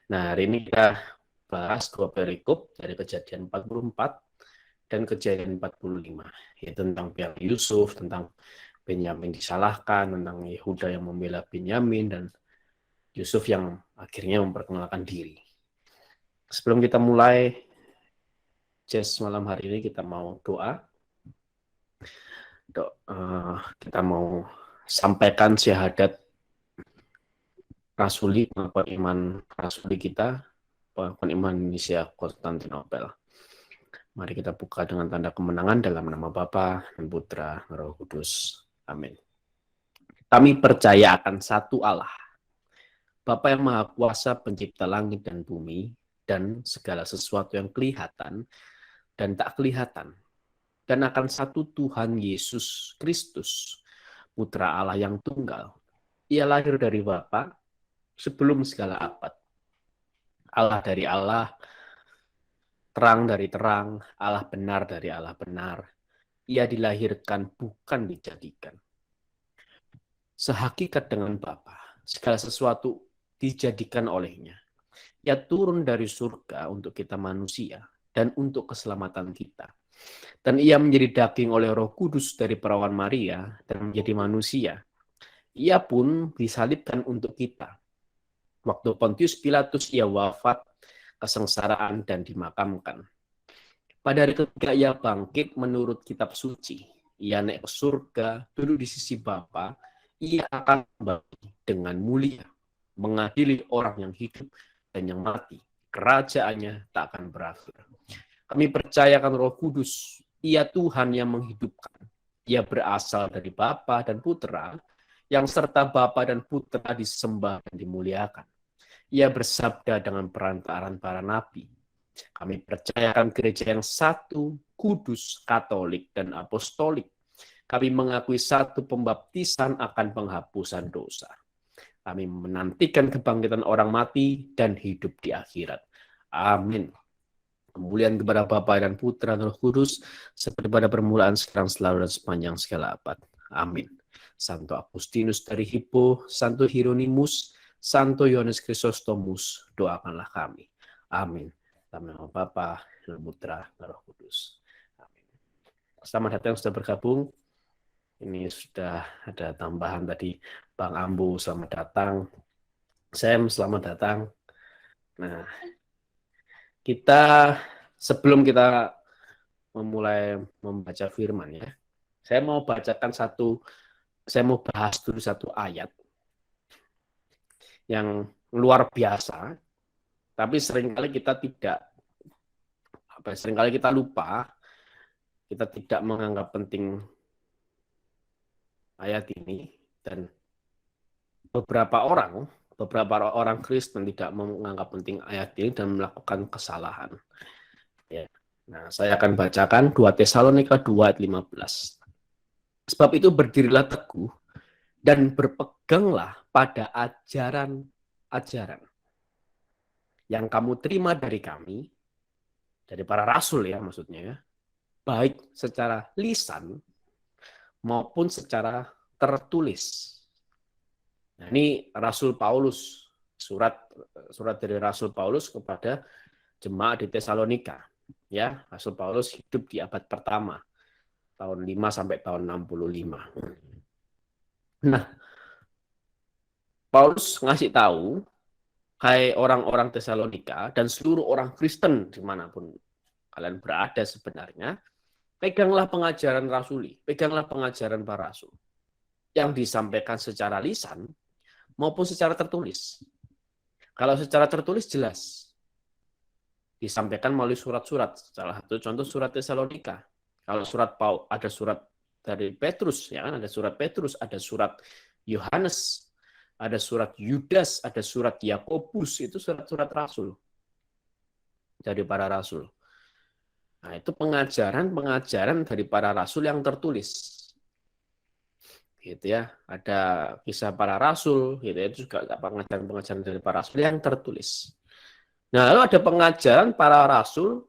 Nah, hari ini kita bahas dua perikop dari Kejadian 44 dan Kejadian 45, yaitu tentang pihak Yusuf, tentang Benyamin disalahkan, tentang Yehuda yang membela Benyamin, dan Yusuf yang akhirnya memperkenalkan diri. Sebelum kita mulai Jazz malam hari ini, kita mau doa. Kita mau sampaikan syahadat Rasuli, pengakuan iman Rasuli kita, pengakuan iman Indonesia Konstantinopel. Mari kita buka dengan tanda kemenangan dalam nama Bapa dan Putra dan Roh Kudus. Amin. Kami percaya akan satu Allah, Bapa yang Maha Kuasa, pencipta langit dan bumi, dan segala sesuatu yang kelihatan dan tak kelihatan, dan akan satu Tuhan Yesus Kristus, Putra Allah yang tunggal. Ia lahir dari Bapa sebelum segala abad. Allah dari Allah, terang dari terang, Allah benar dari Allah benar. Ia dilahirkan, bukan dijadikan. Sehakikat dengan Bapa, segala sesuatu dijadikan olehnya. Ia turun dari surga untuk kita manusia dan untuk keselamatan kita. Dan ia menjadi daging oleh Roh Kudus dari perawan Maria dan menjadi manusia. Ia pun disalibkan untuk kita. Waktu Pontius Pilatus ia wafat, kesengsaraan, dan dimakamkan. Pada hari ketiga ia bangkit menurut kitab suci. Ia naik ke surga, duduk di sisi Bapa. Ia akan kembali dengan mulia, mengadili orang yang hidup dan yang mati. Kerajaannya tak akan berakhir. Kami percayakan Roh Kudus. Ia Tuhan yang menghidupkan. Ia berasal dari Bapa dan Putra, yang serta Bapa dan Putra disembah dan dimuliakan. Ia bersabda dengan perantaraan para nabi. Kami percayakan gereja yang satu, kudus, katolik, dan apostolik. Kami mengakui satu pembaptisan akan penghapusan dosa. Kami menantikan kebangkitan orang mati dan hidup di akhirat. Amin. Kemuliaan kepada Bapa dan Putra dan Roh Kudus, seperti pada permulaan, sekarang, selalu, dan sepanjang segala abad. Amin. Santo Agustinus dari Hippo, Santo Hieronymus, Santo Yohanes Chrysostomus, doakanlah kami. Amin. Dalam nama Bapa dan Putra dan Roh Kudus. Amin. Selamat datang yang sudah bergabung. Ini sudah ada tambahan tadi, Bang Ambu, selamat datang. Sam, selamat datang. Nah, sebelum kita memulai membaca firman ya, saya mau bahas dulu satu ayat yang luar biasa, tapi seringkali kita lupa, kita tidak menganggap penting ayat ini, dan beberapa orang Kristen tidak menganggap penting ayat ini dan melakukan kesalahan. Ya. Nah, saya akan bacakan 2 Tesalonika 2 ayat 15. Sebab itu berdirilah teguh dan berpeganglah pada ajaran yang kamu terima dari kami, dari para rasul ya maksudnya ya, baik secara lisan maupun secara tertulis. Nah, ini Rasul Paulus, surat dari Rasul Paulus kepada jemaat di Tesalonika. Ya, Rasul Paulus hidup di abad pertama, tahun 5 sampai tahun 65. Nah, Paulus ngasih tahu, hai orang-orang Tesalonika dan seluruh orang Kristen dimanapun kalian berada sebenarnya, peganglah pengajaran rasuli, peganglah pengajaran para rasul yang disampaikan secara lisan maupun secara tertulis. Kalau secara tertulis jelas, disampaikan melalui surat-surat. Salah satu contoh surat Tesalonika. Kalau surat Paul, ada surat dari Petrus, ya kan? Ada surat Petrus, ada surat Yohanes, ada surat Yudas, ada surat Yakobus, itu surat-surat rasul dari para rasul. Nah, itu pengajaran dari para rasul yang tertulis. Gitu ya. Ada kisah para rasul, gitu ya. Itu juga pengajaran dari para rasul yang tertulis. Nah, lalu ada pengajaran para rasul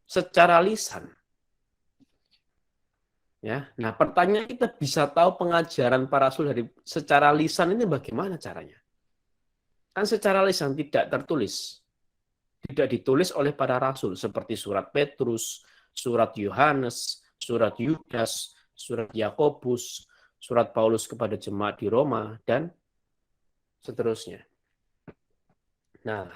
secara lisan. Ya. Nah, pertanyaan kita bisa tahu pengajaran para rasul secara lisan ini bagaimana caranya? kan secara lisan tidak tertulis, tidak ditulis oleh para rasul seperti surat Petrus, surat Yohanes, surat Yudas, surat Yakobus, surat Paulus kepada jemaat di Roma, dan seterusnya. Nah,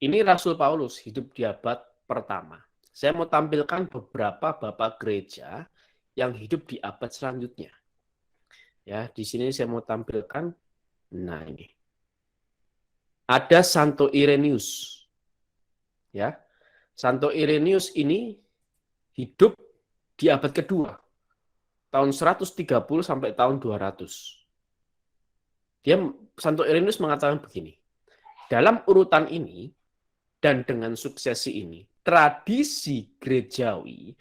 ini Rasul Paulus hidup di abad pertama. Saya mau tampilkan beberapa bapak gereja yang hidup di abad selanjutnya. Ya, di sini saya mau tampilkan. Nah, ini. Ada Santo Irenaeus. Ya. Santo Irenaeus ini hidup di abad kedua. Tahun 130 sampai tahun 200. Santo Irenaeus mengatakan begini. Dalam urutan ini dan dengan suksesi ini, tradisi gerejawi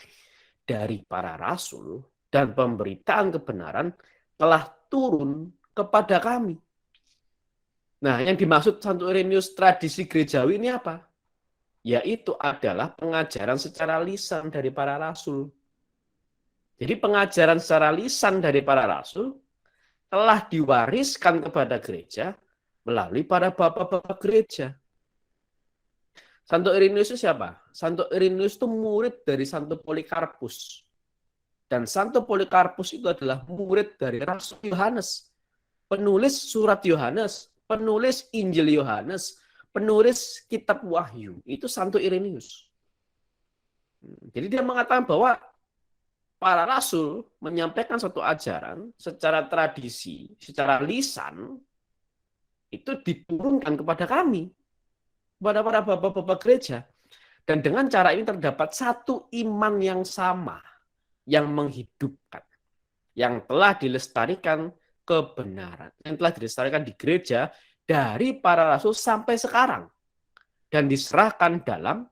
dari para rasul dan pemberitaan kebenaran telah turun kepada kami. Nah, yang dimaksud Santo Irenaeus tradisi gerejawi ini apa? Yaitu adalah pengajaran secara lisan dari para rasul. Jadi pengajaran secara lisan dari para rasul telah diwariskan kepada gereja melalui para bapak-bapak gereja. Santo Irenaeus itu siapa? Santo Irenaeus itu murid dari Santo Polikarpus. Dan Santo Polikarpus itu adalah murid dari Rasul Yohanes. Penulis surat Yohanes, penulis Injil Yohanes, penulis kitab Wahyu. Itu Santo Irenaeus. Jadi dia mengatakan bahwa para rasul menyampaikan suatu ajaran secara tradisi, secara lisan, itu diturunkan kepada kami. Kepada para bapak-bapak gereja. Dan dengan cara ini terdapat satu iman yang sama, yang menghidupkan, yang telah dilestarikan kebenaran, yang telah dilestarikan di gereja dari para rasul sampai sekarang, dan diserahkan dalam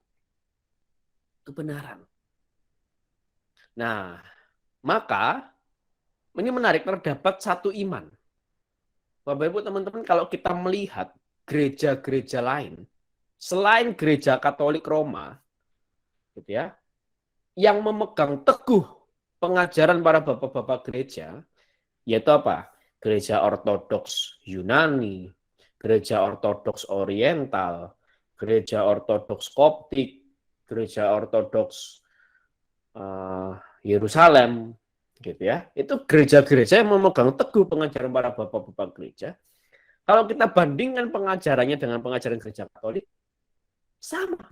kebenaran. Nah, maka ini menarik, terdapat satu iman. Bapak Ibu teman-teman, kalau kita melihat gereja-gereja lain, selain gereja Katolik Roma, gitu ya, yang memegang teguh pengajaran para bapak-bapak gereja, yaitu apa? Gereja Ortodoks Yunani, gereja Ortodoks Oriental, gereja Ortodoks Koptik, gereja Ortodoks Yerusalem, gitu ya. Itu gereja-gereja yang memegang teguh pengajaran para bapak-bapak gereja. Kalau kita bandingkan pengajarannya dengan pengajaran gereja Katolik, sama.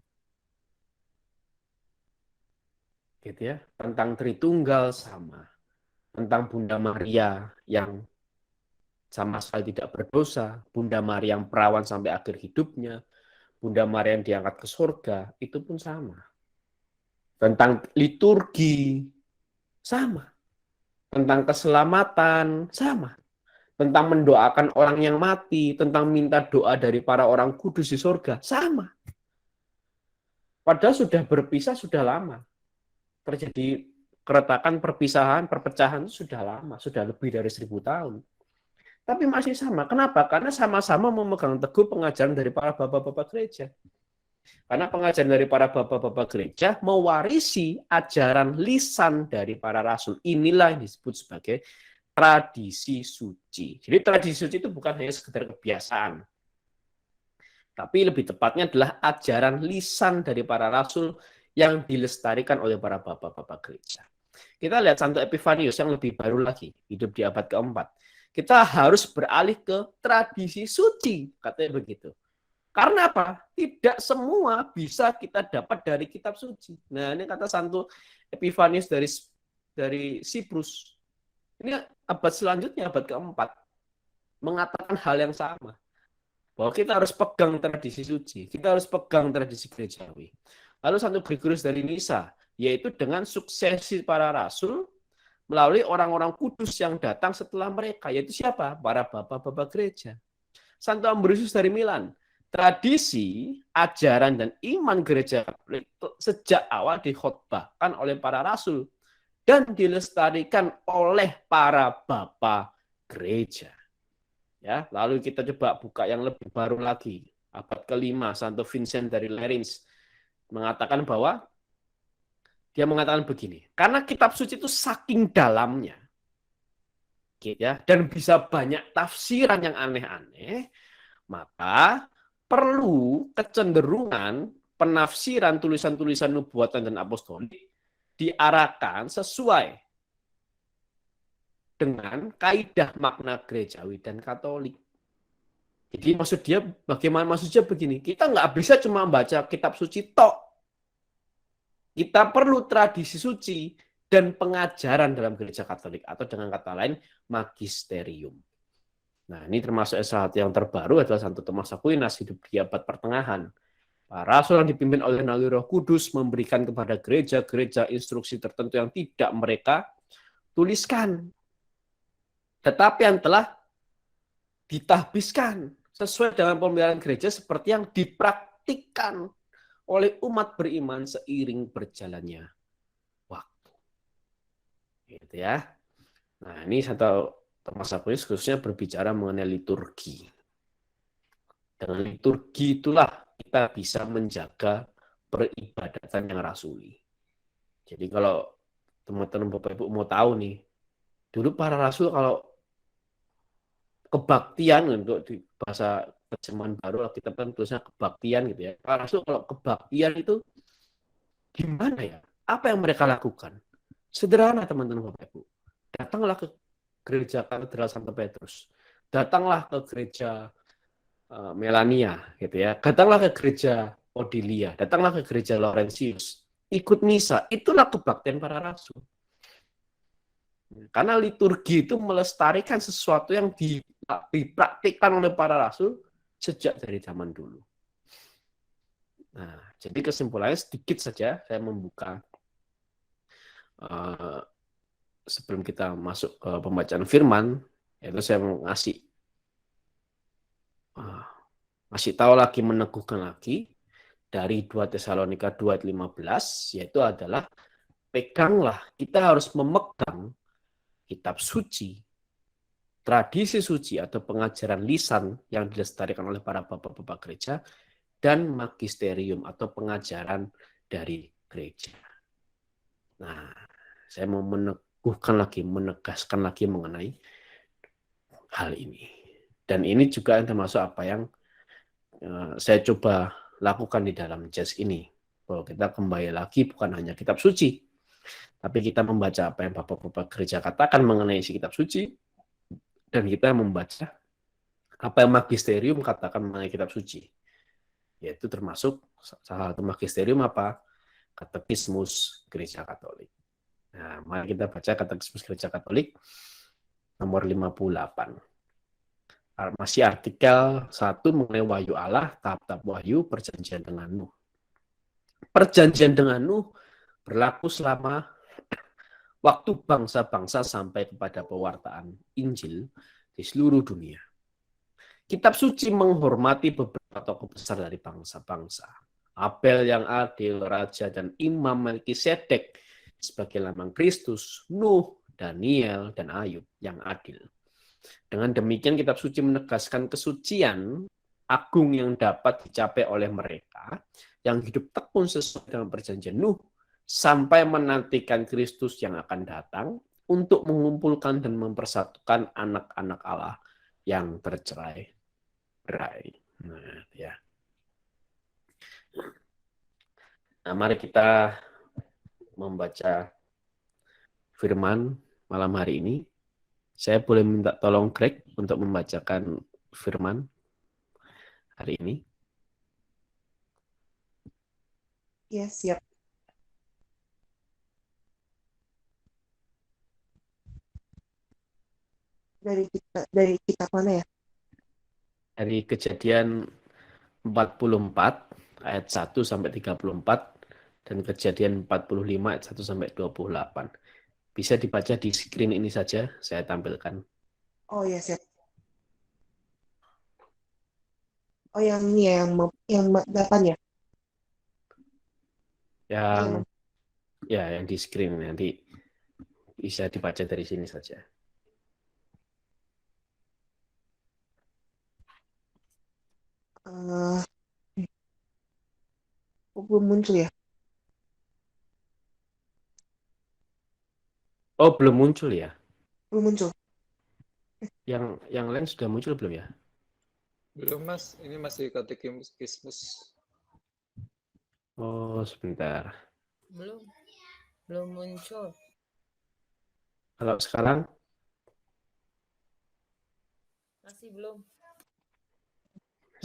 Gitu ya. Tentang Tritunggal sama. Tentang Bunda Maria yang sama sekali tidak berdosa, Bunda Maria yang perawan sampai akhir hidupnya, Bunda Maria yang diangkat ke surga, itu pun sama. Tentang liturgi, sama. Tentang keselamatan, sama. Tentang mendoakan orang yang mati, tentang minta doa dari para orang kudus di surga, sama. Padahal sudah berpisah sudah lama. Terjadi keretakan, perpisahan, perpecahan itu sudah lama, sudah lebih dari 1000 tahun. Tapi masih sama. Kenapa? Karena sama-sama memegang teguh pengajaran dari para bapak-bapak gereja. Karena pengajaran dari para bapak-bapak gereja mewarisi ajaran lisan dari para rasul. Inilah yang disebut sebagai tradisi suci. Jadi tradisi suci itu bukan hanya sekedar kebiasaan. Tapi lebih tepatnya adalah ajaran lisan dari para rasul yang dilestarikan oleh para bapak-bapak gereja. Kita lihat Santo Epifanius yang lebih baru lagi, hidup di abad keempat. Kita harus beralih ke tradisi suci, katanya begitu. Karena apa? Tidak semua bisa kita dapat dari kitab suci. Nah, ini kata Santo Epifanius dari Siprus. Ini abad selanjutnya, abad keempat, mengatakan hal yang sama. Bahwa kita harus pegang tradisi suci, kita harus pegang tradisi gerejawi. Lalu Santo Gregorius dari Nisa, yaitu dengan suksesi para rasul, melalui orang-orang kudus yang datang setelah mereka, yaitu siapa? Para bapak-bapak gereja. Santo Ambrosius dari Milan, tradisi, ajaran, dan iman gereja sejak awal dikhotbahkan oleh para rasul dan dilestarikan oleh para bapak gereja. Ya, lalu kita coba buka yang lebih baru lagi, abad ke-5, Santo Vincent dari Lerins mengatakan bahwa dia mengatakan begini, karena kitab suci itu saking dalamnya, sedikit ya, dan bisa banyak tafsiran yang aneh-aneh, maka perlu kecenderungan penafsiran tulisan-tulisan nubuatan dan apostolik diarahkan sesuai dengan kaidah makna gerejawi dan Katolik. Jadi maksud dia bagaimana, maksudnya begini, kita nggak bisa cuma baca kitab suci tok. Kita perlu tradisi suci dan pengajaran dalam gereja Katolik, atau dengan kata lain magisterium. Nah, ini termasuk salah satu yang terbaru adalah Santo Thomas Aquinas, hidup di abad pertengahan. Para rasul yang dipimpin oleh Naluri Roh Kudus memberikan kepada gereja-gereja instruksi tertentu yang tidak mereka tuliskan, tetapi yang telah ditahbiskan sesuai dengan pemeliharaan gereja seperti yang dipraktikkan oleh umat beriman seiring berjalannya waktu. Gitu ya. Nah, ini Santo Thomas Aquinas khususnya berbicara mengenai liturgi. Dengan liturgi itulah kita bisa menjaga peribadatan yang rasuli. Jadi kalau teman-teman Bapak Ibu mau tahu nih, dulu para rasul kalau kebaktian, untuk di bahasa terjemahan baru kita kan tulisnya kebaktian gitu ya. Para rasul kalau kebaktian itu gimana ya? Apa yang mereka lakukan? Sederhana teman-teman Bapak Ibu. Datanglah ke gereja Katedral Santo Petrus. Datanglah ke gereja Melania gitu ya. Datanglah ke gereja Odilia, datanglah ke gereja Laurentius. Ikut misa, itulah kebaktian para rasul. Karena liturgi itu melestarikan sesuatu yang dipraktikkan oleh para rasul sejak dari zaman dulu. Nah, jadi kesimpulannya sedikit saja saya membuka sebelum kita masuk ke pembacaan firman, yaitu saya ngasih tahu lagi, meneguhkan lagi dari 2 Tesalonika 2:15, yaitu adalah peganglah, kita harus memegang kitab suci, tradisi suci atau pengajaran lisan yang dilestarikan oleh para bapak-bapak gereja, dan magisterium atau pengajaran dari gereja. Nah, saya mau menegaskan lagi mengenai hal ini. Dan ini juga yang termasuk apa yang saya coba lakukan di dalam jazz ini. Bahwa kita kembali lagi bukan hanya kitab suci, tapi kita membaca apa yang bapak-bapak gereja katakan mengenai isi kitab suci, dan kita membaca apa yang magisterium katakan mengenai kitab suci. Yaitu termasuk salah satu magisterium apa? Katekismus Gereja Katolik. Nah, mari kita baca Katekismus Gereja Katolik nomor 58. Masih artikel 1 mengenai wahyu Allah, tahap-tahap wahyu, perjanjian dengan Nuh. Perjanjian dengan Nuh berlaku selama waktu bangsa-bangsa sampai kepada pewartaan Injil di seluruh dunia. Kitab suci menghormati beberapa tokoh besar dari bangsa-bangsa. Abel yang adil, raja dan imam Melkisedek sebagai lambang Kristus, Nuh, Daniel, dan Ayub yang adil. Dengan demikian kitab suci menegaskan kesucian agung yang dapat dicapai oleh mereka yang hidup tekun sesuai dengan perjanjian Nuh sampai menantikan Kristus yang akan datang untuk mengumpulkan dan mempersatukan anak-anak Allah yang tercerai-berai. Nah, ya. Nah, mari kita membaca firman malam hari ini. Saya boleh minta tolong Greg untuk membacakan firman hari ini? Ya, siap. Dari kitab mana ya? Dari Kejadian 44 ayat 1 sampai 34 dan Kejadian 45 ayat 1 sampai 28. Bisa dibaca di screen ini saja, saya tampilkan. Oh ya, siap. Oh, yang ini ya, yang 8 ya? Yang di screen nanti bisa dibaca dari sini saja. Belum muncul ya? Oh, belum muncul ya? Belum muncul. Yang lain sudah muncul belum ya? Belum Mas, ini masih katekismus. Oh, sebentar. Belum muncul. Kalau sekarang Masih belum.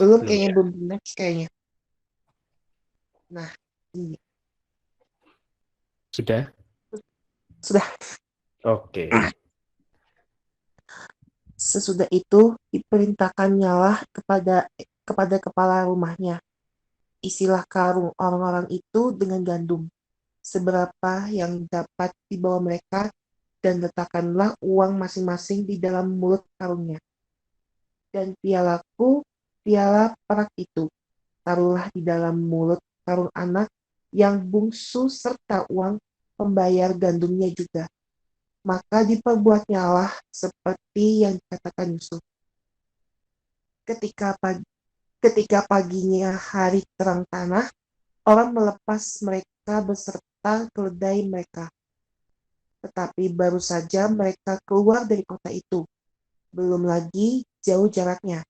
Belum belum kayaknya, ya? belum next kayaknya. Nah, ini Sudah? sudah. Oke. Sesudah itu diperintahkannyalah kepada kepala rumahnya, isilah karung orang-orang itu dengan gandum, seberapa yang dapat dibawa mereka, dan letakkanlah uang masing-masing di dalam mulut karungnya. Dan piala perak itu, taruhlah di dalam mulut karung anak yang bungsu serta uang pembayar gandumnya juga. Maka diperbuatnyalah seperti yang dikatakan Yusuf. Ketika paginya hari terang tanah, orang melepas mereka beserta keledai mereka. Tetapi baru saja mereka keluar dari kota itu, belum lagi jauh jaraknya.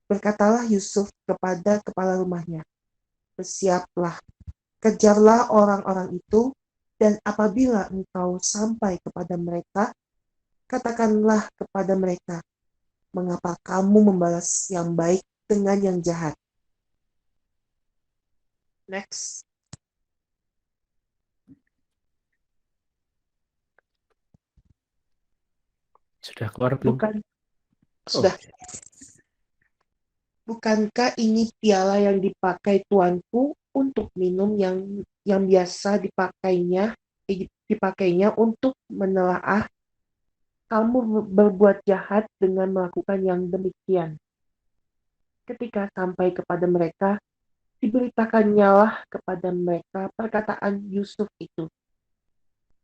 Berkatalah Yusuf kepada kepala rumahnya, bersiaplah, kejarlah orang-orang itu, dan apabila engkau sampai kepada mereka, katakanlah kepada mereka, mengapa kamu membalas yang baik dengan yang jahat? Next. Sudah keluar belum? Oh, Sudah. Bukankah ini piala yang dipakai tuanku untuk minum yang biasa dipakainya untuk menelaah kamu berbuat jahat dengan melakukan yang demikian. Ketika sampai kepada mereka, diberitakannya kepada mereka perkataan Yusuf itu.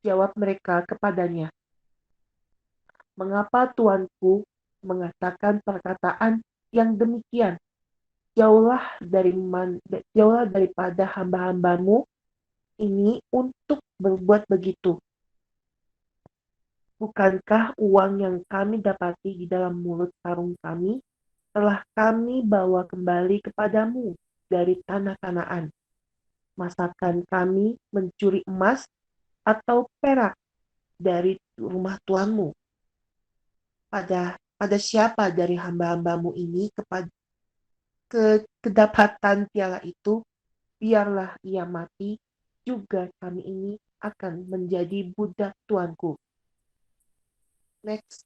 Jawab mereka kepadanya, mengapa tuanku mengatakan perkataan yang demikian? Jauhlah daripada hamba-hambamu ini untuk berbuat begitu. Bukankah uang yang kami dapati di dalam mulut karung kami telah kami bawa kembali kepadamu dari tanah Kanaan? Masakan kami mencuri emas atau perak dari rumah tuanmu? Pada siapa dari hamba-hambamu ini kedapatan piala itu, biarlah ia mati, juga kami ini akan menjadi budak tuanku. Next.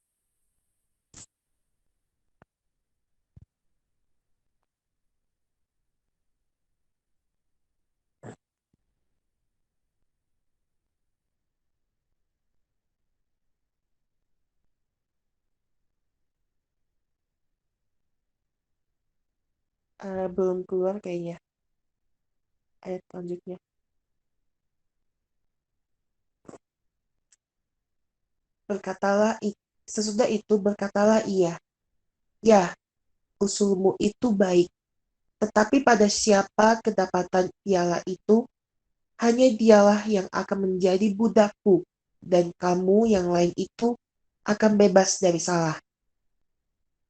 Belum keluar kayaknya ayat selanjutnya. Sesudah itu berkatalah ia, ya, usulmu itu baik, tetapi pada siapa kedapatan piala itu, hanya dialah yang akan menjadi budakku, dan kamu yang lain itu akan bebas dari salah.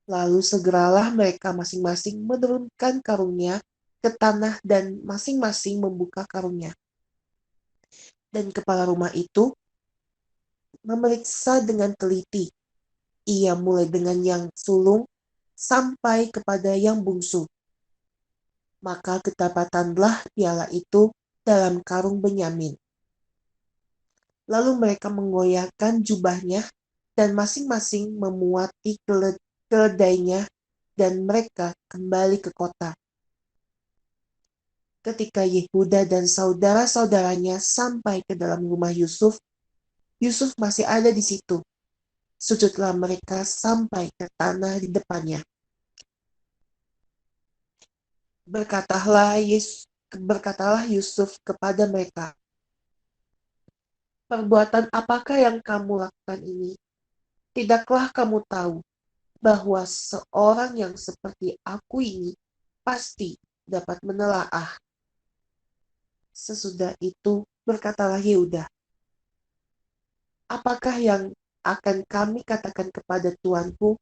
Lalu segeralah mereka masing-masing menurunkan karungnya ke tanah dan masing-masing membuka karungnya. Dan kepala rumah itu memeriksa dengan teliti. Ia mulai dengan yang sulung sampai kepada yang bungsu. Maka kedapatanlah piala itu dalam karung Benyamin. Lalu mereka menggoyahkan jubahnya dan masing-masing memuati keledainya, dan mereka kembali ke kota. Ketika Yehuda dan saudara-saudaranya sampai ke dalam rumah Yusuf, Yusuf masih ada di situ. Sujudlah mereka sampai ke tanah di depannya. Berkatalah Yusuf kepada mereka, perbuatan apakah yang kamu lakukan ini? Tidaklah kamu tahu bahwa seorang yang seperti aku ini pasti dapat menelaah. Sesudah itu berkatalah Yehuda, apakah yang akan kami katakan kepada tuanku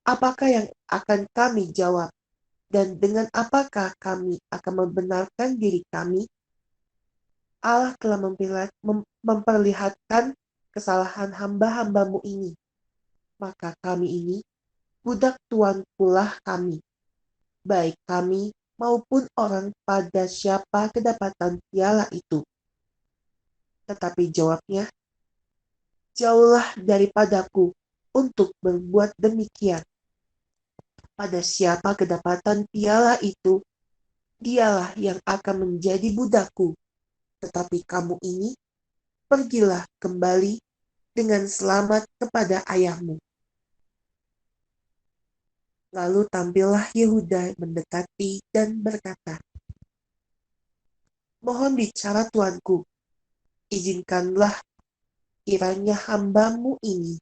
apakah yang akan kami jawab? Dan dengan apakah kami akan membenarkan diri kami? Allah telah memperlihatkan kesalahan hamba-hambamu ini. Maka kami ini, budak tuankulah kami, baik kami maupun orang pada siapa kedapatan piala itu. Tetapi jawabnya, jauhlah daripadaku untuk berbuat demikian. Pada siapa kedapatan piala itu, dialah yang akan menjadi budakku. Tetapi kamu ini, pergilah kembali dengan selamat kepada ayahmu. Lalu tampillah Yehuda mendekati dan berkata, mohon bicara tuanku, izinkanlah kiranya hambamu ini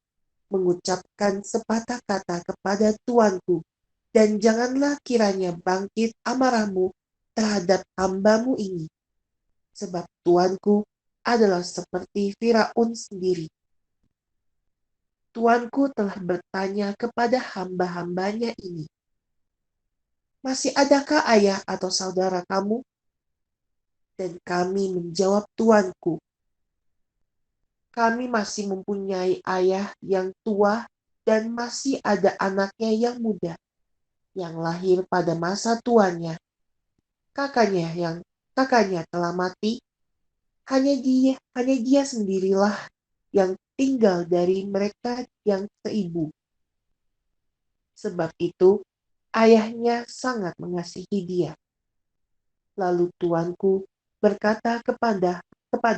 mengucapkan sepatah kata kepada tuanku, dan janganlah kiranya bangkit amarahmu terhadap hambamu ini, sebab tuanku adalah seperti Firaun sendiri. Tuanku telah bertanya kepada hamba-hambanya ini, masih adakah ayah atau saudara kamu? Dan kami menjawab tuanku, kami masih mempunyai ayah yang tua dan masih ada anaknya yang muda, yang lahir pada masa tuanya. Kakaknya telah mati, hanya dia sendirilah yang tinggal dari mereka yang seibu. Sebab itu, ayahnya sangat mengasihi dia. Lalu tuanku berkata kepada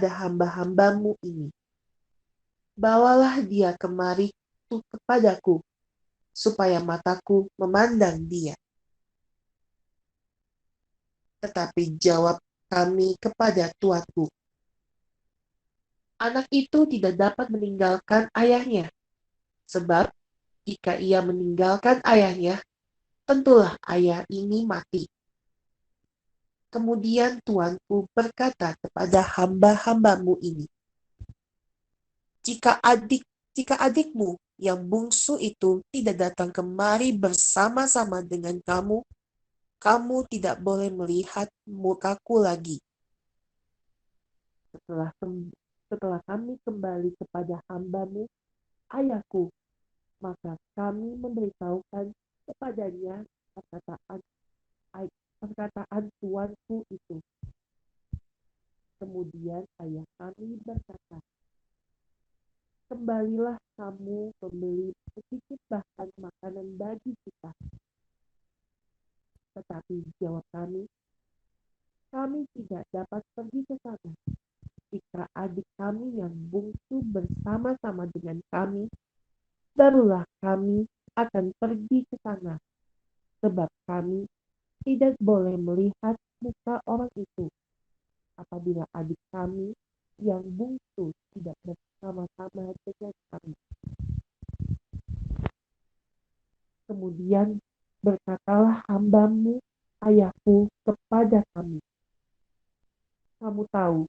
hamba-hambamu ini, bawalah dia kemari kepadaku, supaya mataku memandang dia. Tetapi jawab kami kepada tuanku, anak itu tidak dapat meninggalkan ayahnya, sebab jika ia meninggalkan ayahnya, tentulah ayah ini mati. Kemudian tuanku berkata kepada hamba-hambamu ini, jika adikmu yang bungsu itu tidak datang kemari bersama-sama dengan kamu, kamu tidak boleh melihat mukaku lagi. Setelah kami kembali kepada hambamu, ayahku, maka kami memberitahukan kepadanya perkataan tuanku itu. Kemudian ayah kami berkata, kembalilah kamu membeli sedikit bahan makanan bagi kita. Tetapi jawab kami tidak dapat pergi ke sana. Jika adik kami yang bungsu bersama-sama dengan kami, barulah kami akan pergi ke sana. Sebab kami tidak boleh melihat muka orang itu apabila adik kami yang bungsu tidak bersama-sama dengan kami. Kemudian berkatalah hambamu, ayahku, kepada kami, kamu tahu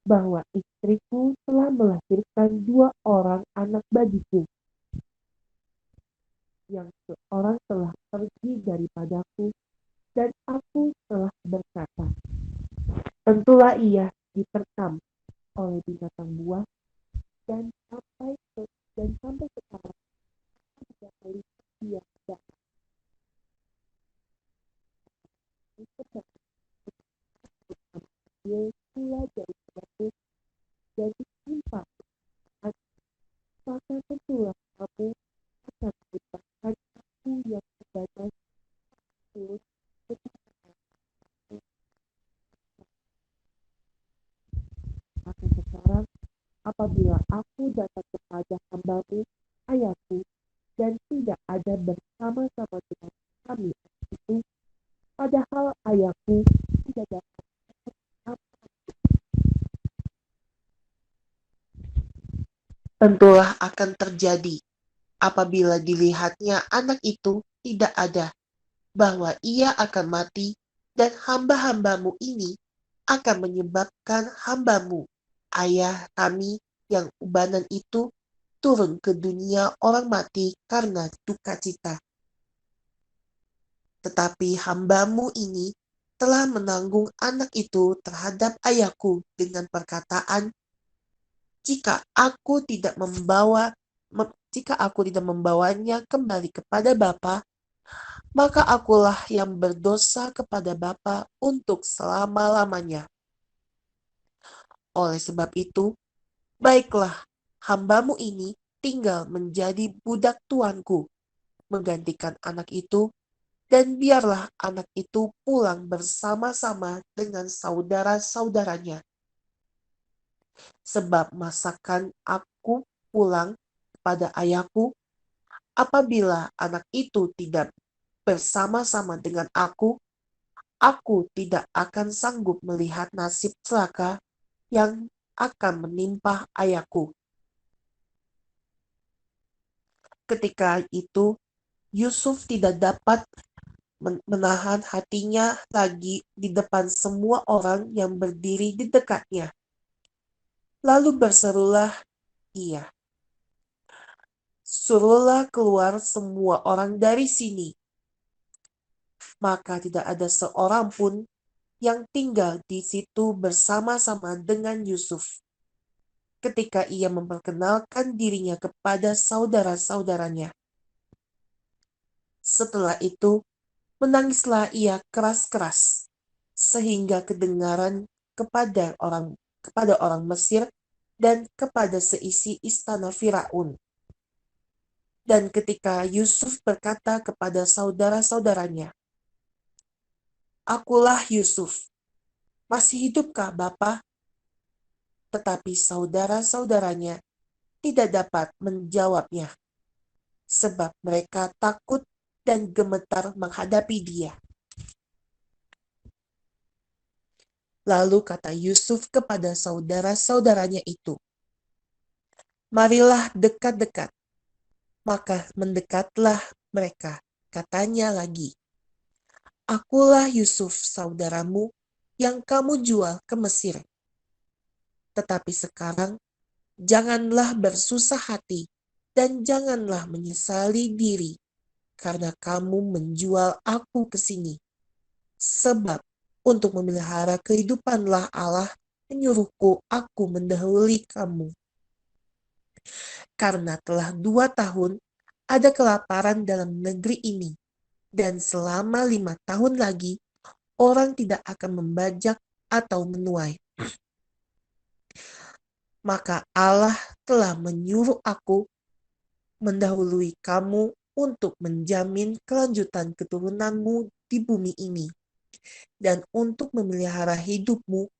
bahwa istriku telah melahirkan 2 orang anak bagiku. Yang seorang telah pergi daripadaku, dan aku telah berkata, tentulah ia diterkam oleh binatang buas, dan sampai sekarang tidak melihat dia datang. Dia pula daripadaku dan ditimpa, maka tentulah kamu akan menyebabkan aku yang sebagai tulus maka sekarang apabila aku datang kepada hambamu, ayahku, dan tidak ada bersama-sama dengan kami itu, padahal ayahku tidak dapat tentulah akan terjadi apabila dilihatnya anak itu tidak ada, bahwa ia akan mati, dan hamba-hambamu ini akan menyebabkan hambamu, ayah kami yang ubanan itu, turun ke dunia orang mati karena duka cita. Tetapi hambamu ini telah menanggung anak itu terhadap ayahku dengan perkataan, jika aku tidak membawanya kembali kepada bapa, maka akulah yang berdosa kepada bapa untuk selama-lamanya. Oleh sebab itu, baiklah, hambamu ini tinggal menjadi budak tuanku, menggantikan anak itu, dan biarlah anak itu pulang bersama-sama dengan saudara-saudaranya. Sebab masakan aku pulang kepada ayahku, apabila anak itu tidak bersama-sama dengan aku tidak akan sanggup melihat nasib celaka yang akan menimpa ayahku. Ketika itu, Yusuf tidak dapat menahan hatinya lagi di depan semua orang yang berdiri di dekatnya. Lalu berserulah ia, "Suruhlah keluar semua orang dari sini." Maka tidak ada seorang pun yang tinggal di situ bersama-sama dengan Yusuf. Ketika ia memperkenalkan dirinya kepada saudara-saudaranya. Setelah itu, menangislah ia keras-keras, sehingga kedengaran kepada orang Mesir dan kepada seisi istana Firaun. Dan ketika Yusuf berkata kepada saudara-saudaranya, "Akulah Yusuf, masih hidupkah Bapa?" Tetapi saudara-saudaranya tidak dapat menjawabnya, sebab mereka takut dan gemetar menghadapi dia. Lalu kata Yusuf kepada saudara-saudaranya itu, "Marilah dekat-dekat." Maka mendekatlah mereka. Katanya lagi, "Akulah Yusuf saudaramu yang kamu jual ke Mesir. Tetapi sekarang janganlah bersusah hati dan janganlah menyesali diri karena kamu menjual aku ke sini. Sebab untuk memelihara kehidupanlah Allah menyuruhku aku mendahului kamu. Karena telah 2 tahun ada kelaparan dalam negeri ini, dan selama 5 tahun lagi orang tidak akan membajak atau menuai. Maka Allah telah menyuruh aku mendahului kamu untuk menjamin kelanjutan keturunanmu di bumi ini, dan untuk memelihara hidupmu,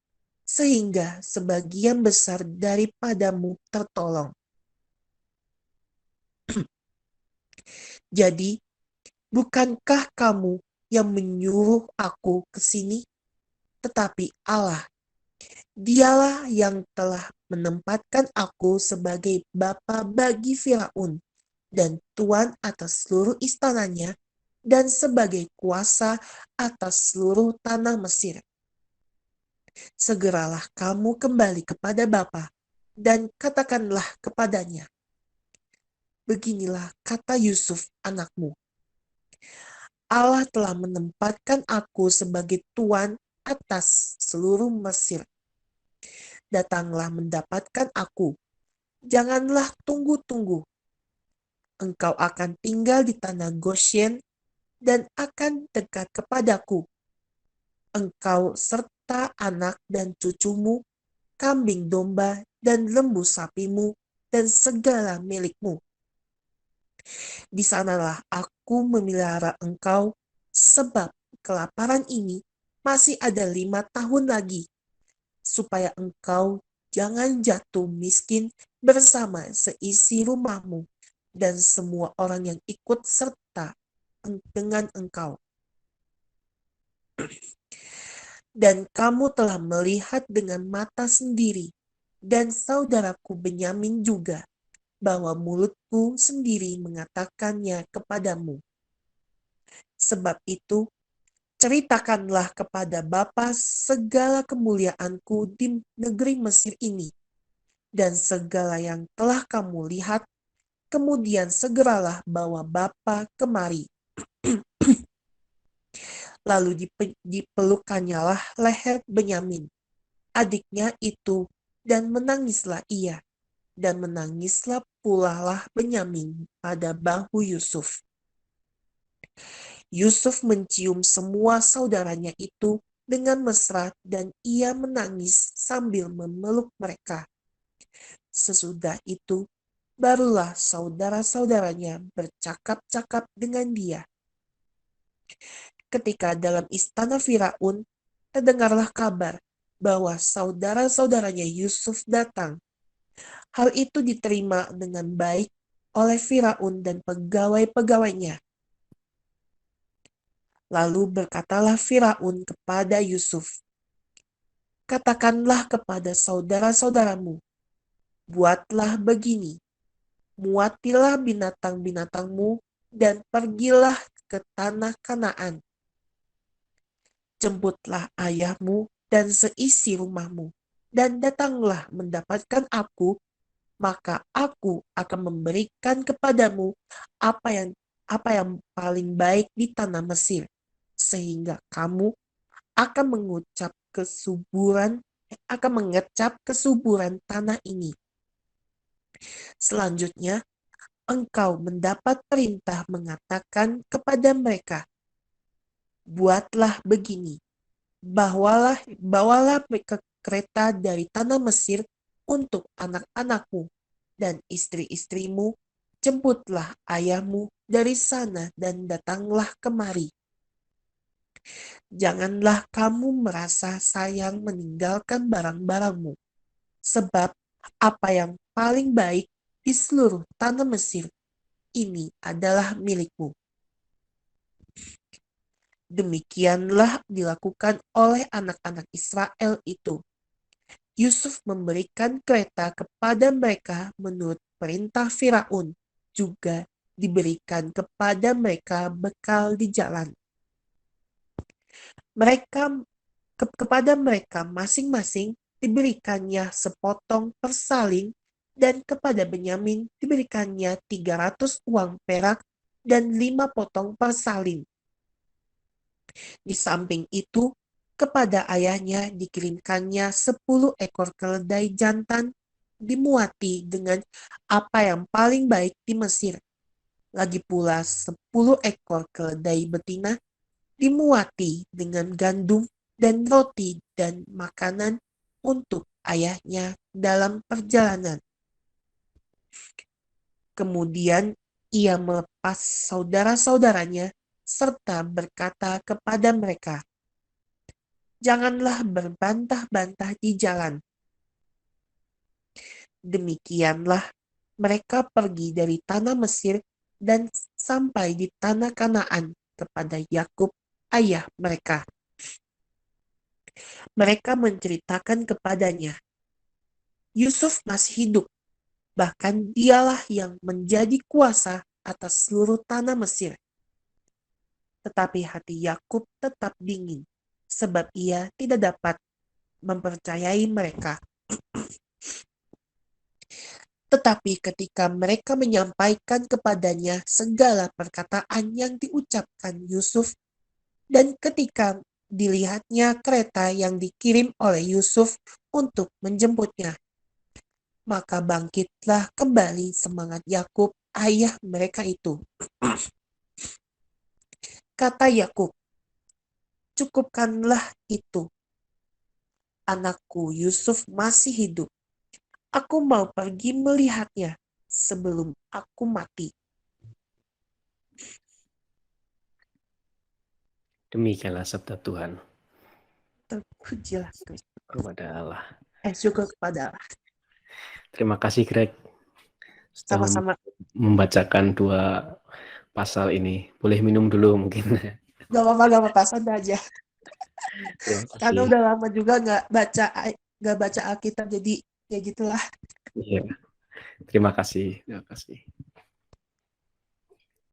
sehingga sebagian besar daripadamu tertolong. Jadi, bukankah kamu yang menyuruh aku ke sini? Tetapi Allah, Dialah yang telah menempatkan aku sebagai bapa bagi Firaun dan tuan atas seluruh istananya dan sebagai kuasa atas seluruh tanah Mesir. Segeralah kamu kembali kepada bapa dan katakanlah kepadanya, beginilah kata Yusuf anakmu, Allah telah menempatkan aku sebagai tuan atas seluruh Mesir. Datanglah mendapatkan aku, janganlah tunggu-tunggu. Engkau akan tinggal di tanah Goshen dan akan dekat kepadaku. Engkau serta anak dan cucumu, kambing domba dan lembu sapimu, dan segala milikmu. Di sanalah aku memelihara engkau, sebab kelaparan ini masih ada 5 tahun lagi, supaya engkau jangan jatuh miskin bersama seisi rumahmu dan semua orang yang ikut serta dengan engkau. Dan kamu telah melihat dengan mata sendiri, dan saudaraku Benyamin juga, bahwa mulutku sendiri mengatakannya kepadamu. Sebab itu, ceritakanlah kepada Bapa segala kemuliaanku di negeri Mesir ini, dan segala yang telah kamu lihat, kemudian segeralah bawa Bapa kemari. Lalu dipelukannyalah leher Benyamin, adiknya itu, dan menangislah ia. Dan menangislah pula lah Benyamin pada bahu Yusuf. Yusuf mencium semua saudaranya itu dengan mesra dan ia menangis sambil memeluk mereka. Sesudah itu, barulah saudara-saudaranya bercakap-cakap dengan dia. Ketika dalam istana Firaun, terdengarlah kabar bahwa saudara-saudaranya Yusuf datang. Hal itu diterima dengan baik oleh Firaun dan pegawai-pegawainya. Lalu berkatalah Firaun kepada Yusuf, "Katakanlah kepada saudara-saudaramu, buatlah begini, muatilah binatang-binatangmu dan pergilah ke tanah Kanaan. Jemputlah ayahmu dan seisi rumahmu, dan datanglah mendapatkan aku, maka aku akan memberikan kepadamu apa yang paling baik di tanah Mesir, sehingga kamu akan mengecap kesuburan tanah ini. Selanjutnya, engkau mendapat perintah mengatakan kepada mereka, buatlah begini, bawalah ke kereta dari tanah Mesir untuk anak-anakmu dan istri-istrimu, jemputlah ayahmu dari sana dan datanglah kemari. Janganlah kamu merasa sayang meninggalkan barang-barangmu, sebab apa yang paling baik di seluruh tanah Mesir ini adalah milikmu." Demikianlah dilakukan oleh anak-anak Israel itu. Yusuf memberikan kereta kepada mereka menurut perintah Firaun, juga diberikan kepada mereka bekal di jalan. Kepada mereka masing-masing diberikannya sepotong persalin, dan kepada Benyamin diberikannya 300 uang perak dan 5 potong persalin. Di samping itu, kepada ayahnya dikirimkannya 10 ekor keledai jantan dimuati dengan apa yang paling baik di Mesir. Lagi pula 10 ekor keledai betina dimuati dengan gandum dan roti dan makanan untuk ayahnya dalam perjalanan. Kemudian ia melepas saudara-saudaranya serta berkata kepada mereka, "Janganlah berbantah-bantah di jalan." Demikianlah mereka pergi dari tanah Mesir dan sampai di tanah Kanaan kepada Yakub ayah mereka. Mereka menceritakan kepadanya, "Yusuf masih hidup, bahkan dialah yang menjadi kuasa atas seluruh tanah Mesir." Tetapi hati Yakub tetap dingin, sebab ia tidak dapat mempercayai mereka. Tetapi ketika mereka menyampaikan kepadanya segala perkataan yang diucapkan Yusuf, dan ketika dilihatnya kereta yang dikirim oleh Yusuf untuk menjemputnya, maka bangkitlah kembali semangat Yakub ayah mereka itu. Kata Yakub, "Cukupkanlah itu. Anakku Yusuf masih hidup. Aku mau pergi melihatnya sebelum aku mati." Demikianlah sabda Tuhan. Terpujilah Kristus. Kepada Allah. Syukur kepada Allah. Terima kasih Greg. Sudah Sama-sama. membacakan 2 pasal ini. Boleh minum dulu mungkin. Gak apa-apa, santai aja. Terima Karena kasih. udah lama juga nggak baca Alkitab, jadi ya gitulah. Iya. Terima kasih.